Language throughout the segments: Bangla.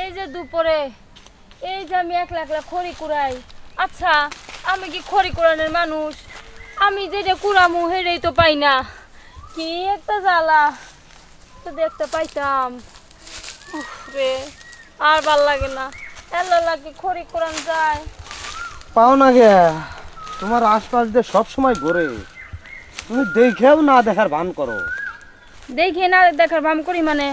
এই যে দুপুরে এই যে আমি একলা একলা খড়ি কুড়াই। আচ্ছা আমি কি খড়ি কুড়ানোর মানুষ? আমি যেটা কুড়ামু হেরেই তো পাই না। কি একটা জ্বালা, তো দেখতে পাইতাম। উফ রে, আর ভাল লাগে না। এলো লাগে খড়ি কুড়ান যায়। পাও না গে, তোমার আশপাশ দিয়ে সব সময় ঘোরে, তুমি দেখেও না দেখার ভান করো। দেখি না দেখার ভাম করি মানে?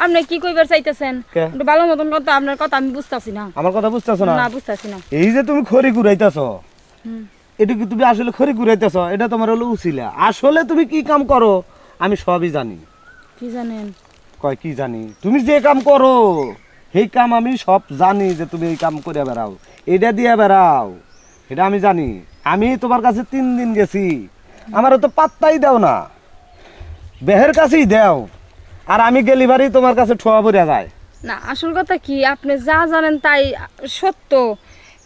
আপনি কি কইবার চাইতেছেন? একটু ভালো মতন কথা, আপনার কথা আমি বুঝতাছি না। আমার কথা বুঝতেছো না? না বুঝতাছি না। এই যে তুমি খড়ি কুড়াইতেছ, এটা কি তুমি আসলে খড়ি কুড়াইতেছ? এটা তোমার হলো উছিলা। আসলে তুমি কি কাম করো আমি সবই জানি। কি জানেন? কয় কি জানি? তুমি যে কাম করো সেই কাম আমি সব জানি, যে তুমি এই কাম করে বেড়াও, এটা দিয়ে বেড়াও, এটা আমি জানি। আমি তোমার কাছে 3 দিন গেছি, আমারও তো পাত্তাই দাও না, বেহের কাছেই দাও, আর আমি গেলি বাড়ি তোমার কাছে ঠোয়া পড়ে যায়। না আসল কথা কি, আপনি যা জানেন তাই সত্য,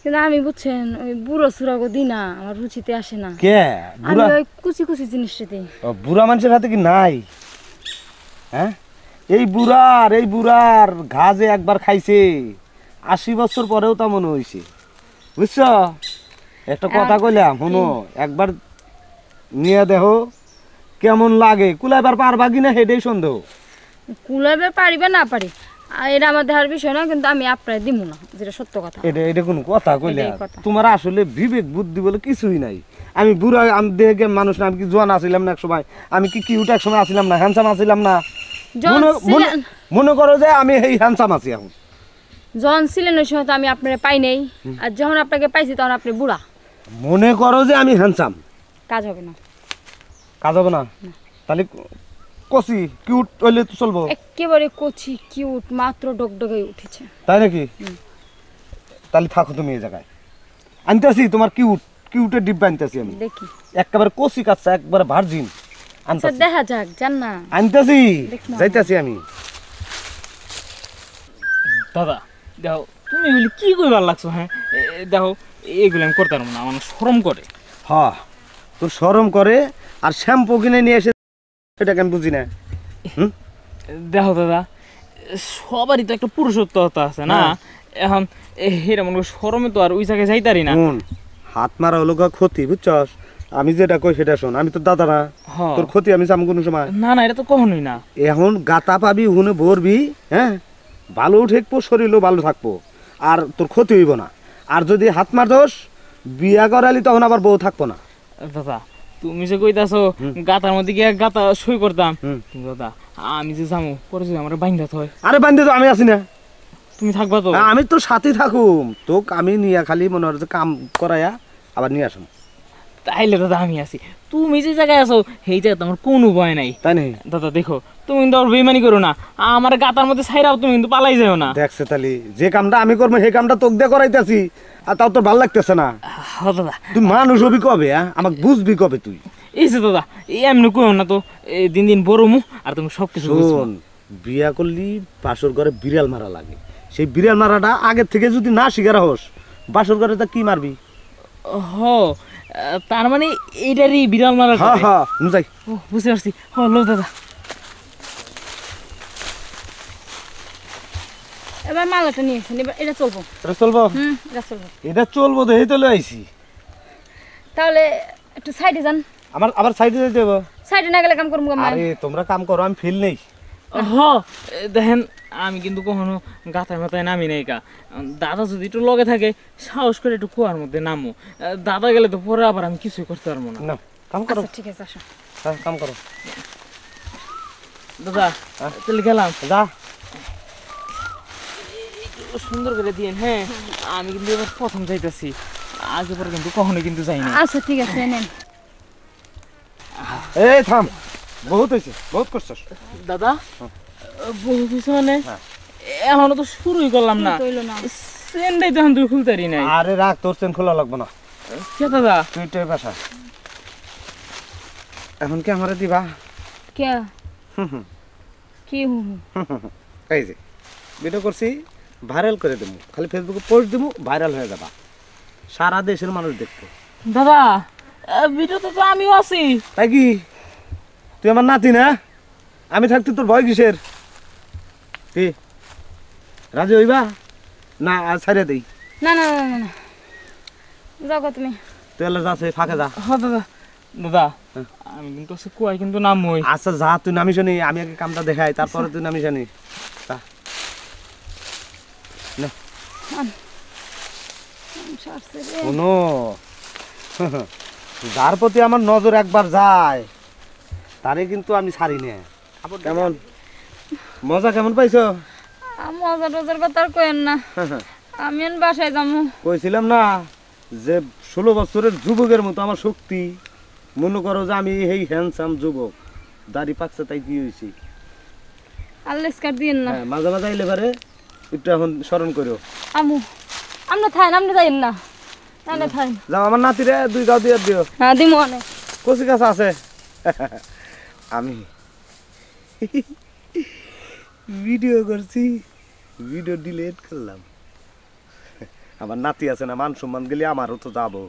কিন্তু আমি বুঝছেন ওই বুড়ো সুরাগো দিই না, আমার রুচিতে আসে না। কে আমি বুড়া? ওই কুচি কুচি জিনিসটা দিই। বুড়া মানুষের হাতে কি নাই? হ্যাঁ, এই বুড়ার ঘা যে একবার খাইছে 80 বছর পরেও তা মনে হয়েছে, বুঝছো? একটা কথা কইলাম শুনো, একবার নিয়ে দেখো কেমন লাগে, কুলাইবার পারবা কিনা সেটাই সন্দেহ। কুলাবে পারিবে না পারি এটা আমার দেহার বিষয় না, কিন্তু আমি আপনার দিব না, যেটা সত্য কথা। এটা কোনো কথা কইলে? এটাই কথা। তোমার আসলে বিবেক বুদ্ধি বলে কিছুই নাই। আমি বুড়া, আমি দেখে মানুষ না, আমি কি জোয়ান আছিলাম না এক সময়? আমি কি কিউট এক সময় আছিলাম না? হ্যান্ডসাম আছিলাম না? মনে করো যে আমি এই হ্যান্ডসাম আছি এখন। যখন ছিলেন ওই সময় তো আমি আপনার পাই নাই, আর যখন আপনাকে পাইছি তখন আপনি বুড়া। মনে করো যে আমি হ্যান্ডসাম, কাজ হবে না। কাজ হবে না? তাহলে কষি কিউট হইলে তো চলবো? একেবারে কচি কিউট, মাত্র ডগডগে উঠেছে। তাই নাকি? তাহলে থাকো তুমি এই জায়গায়, আনতেছি তোমার কিউটের ডিব্বা আনতেছি আমি। দেখি একেবারে কষি কাচ্চা, একবারে ভার্জিন আনতেছি। দেখা যাক, জান না। আনতেছি, যাইতেছি আমি। দাদা দেখো, তুমি বলি কি কইবার লাগছো? হ্যাঁ দেখো, এগুলো আমি করতে পারবো না, আমার শরম করে। হ্যাঁ, তোর শরম করে, আর শ্যাম্পু কিনে নিয়ে এসে সেটাকে আমি বুঝি না। দেখো দাদা, সবারই তো একটা পুরুষত্বতা আছে না? এখন এরা মনে করো শরমে তো আর ওই জায়গায় যাইতারি না। হাত মারা হলো ক্ষতি, বুঝছস? আমি যেটা কই সেটা শোন, আমি তোর দাদা না, তোর ক্ষতি আমি চাম কোনো সময়? না না, এটা তো কখনোই না। এখন গাতা পাবি, হুনে ভরবি, হ্যাঁ, ভালো ঠেকবো, শরীরও ভালো থাকবো, আর তোর ক্ষতি হইব না। আর যদি হাত মার দোষ বিয়া করালি, তখন আবার বউ থাকবো না। দাদা তুমি যে কইতাছো গাতার মধ্যে গিয়ে গাতা সই করতাম, দাদা আমি যে যাবো পরে যদি আমার বাইন্ধাতে হয়। আরে বান্ধে তো আমি আছি না, তুমি থাকবা তো? আমি তোর সাথে থাকুম, তোকে আমি নিয়ে খালি মনে হচ্ছে কাম করাইয়া আবার নিয়ে আসুন। তাইলে দাদা আমি আছি, তুমি যে জায়গায় আছো সেই জায়গায় তোমার কোনো ভয় নাই, তাই নাকি? দাদা দেখো, তুমি কিন্তু আর বেইমানি করো না, আমার গাতার মধ্যে ছাইরাও তুমি কিন্তু পালাই যাও না। দেখছে তালি, যে কামটা আমি করবো সেই কামটা তোকে দিয়ে করাইতেছি, আর তাও তোর ভালো লাগতেছে না। দাদা তুই মানুষ হবি কবে? আমাকে বুঝবি কবে তুই? এই যে দাদা এমনি কইও না তো, দিন দিন বড় মুখ, আর তুমি সবকিছু শোন, বিয়া করলি বাসর ঘরে বিড়াল মারা লাগে, সেই বিড়াল মারাটা আগের থেকে যদি না শিখে রাখস, বাসর ঘরে তা কি মারবি? হ, তার মানে এইটারই বিড়াল মারা? হ্যাঁ হ্যাঁ, যাই। ও বুঝতে পারছি। লো দাদা, এবার মালাটা নিয়েছেন, এবার এটা চলবো? এটা চলবো? এটা চলবো। এটা চলবো তো, এই তো আইছি। তাহলে একটু সাইডে যান। আবার সাইডে যেতে হবে? সাইডে না গেলে কাম করবো? আরে তোমরা কাম করো, আমি ফিল নেই। হ দেখেন, আমি কিন্তু কখনো গাথায় মাথায় নামি নাই কা। দাদা যদি একটু লগে থাকে, সাহস করে একটু কুয়ার মধ্যে নামো। দাদা গেলে তো পরে আবার আমি কিছুই করতে পারবো না। না, কাম করো। ঠিক আছে, আসো। হ্যাঁ, কাম করো দাদা। তাহলে গেলাম। যা, একটু সুন্দর করে দিয়েন। হ্যাঁ, আমি কিন্তু এবার প্রথম যাইতেছি, আগে পরে কিন্তু কখনো কিন্তু যাই না। আচ্ছা ঠিক আছে, নেন। এই থাম, বহুত হয়েছে, বহুত করছস। দাদা বহু কিছু মানে এখনো তো শুরুই করলাম না, চেনটাই তো এখন তুই খুলতারি নাই। আরে রাখ, তোর চেন খোলা লাগবে না। কে দাদা? তুই তো বাসা এখন কি আমারে দিবা? কে কি? এই যে ভিডিও করছি, ভাইরাল করে দেবো, খালি ফেসবুকে পোস্ট দেবো, ভাইরাল হয়ে যাবা, সারা দেশের মানুষ দেখবে। দাদা ভিডিওতে তো আমিও আছি। তাই কি? তুই আমার নাতি না? আমি থাকতে তোর ভয় কিসের? কি রাজি হইবা না ছাড়িয়ে দেই? না না না না না যাও গো তুমি। তাহলে যাচ্ছে ফাঁকে যা। হ্যাঁ দাদা, দাদা আমি কিন্তু সে কুয়ায় কিন্তু নামই। আচ্ছা যা, তুই নামিস নি, আমি আগে কামটা দেখাই, তারপরে তুই নামিস নি। সারছে রে। শোনো, যার প্রতি আমার নজর একবার যায় তারে কিন্তু আমি ছাড়ি না। কেমন মজা কেমন পাইছো? মজা টজার কথা আর কইেন না, আমি এখন বাসায় যাবো। কইছিলাম না যে 16 বছরের যুবকের মতো আমার শক্তি। মনে করো যে আমি এই হ্যান্ডসাম যুবক, দাড়ি পাকছে তাই কি হয়েছি। আল্লাহ স্কার দিয়েন না। হ্যাঁ, মাঝে মাঝে আইলে পারে একটু এখন স্মরণ করো। আমু আপনি থাকেন, আপনি যাইন না, তাহলে থাকেন। যাও, আমার নাতিরে 2 গাও দিয়ে দিও। হ্যাঁ দিমু অনেক। কচি কাছে আছে। আমি ভিডিও করছি, ভিডিও ডিলিট করলাম। আমার নাতি আছে না, মান সম্মান গেলে আমারও তো যাবো।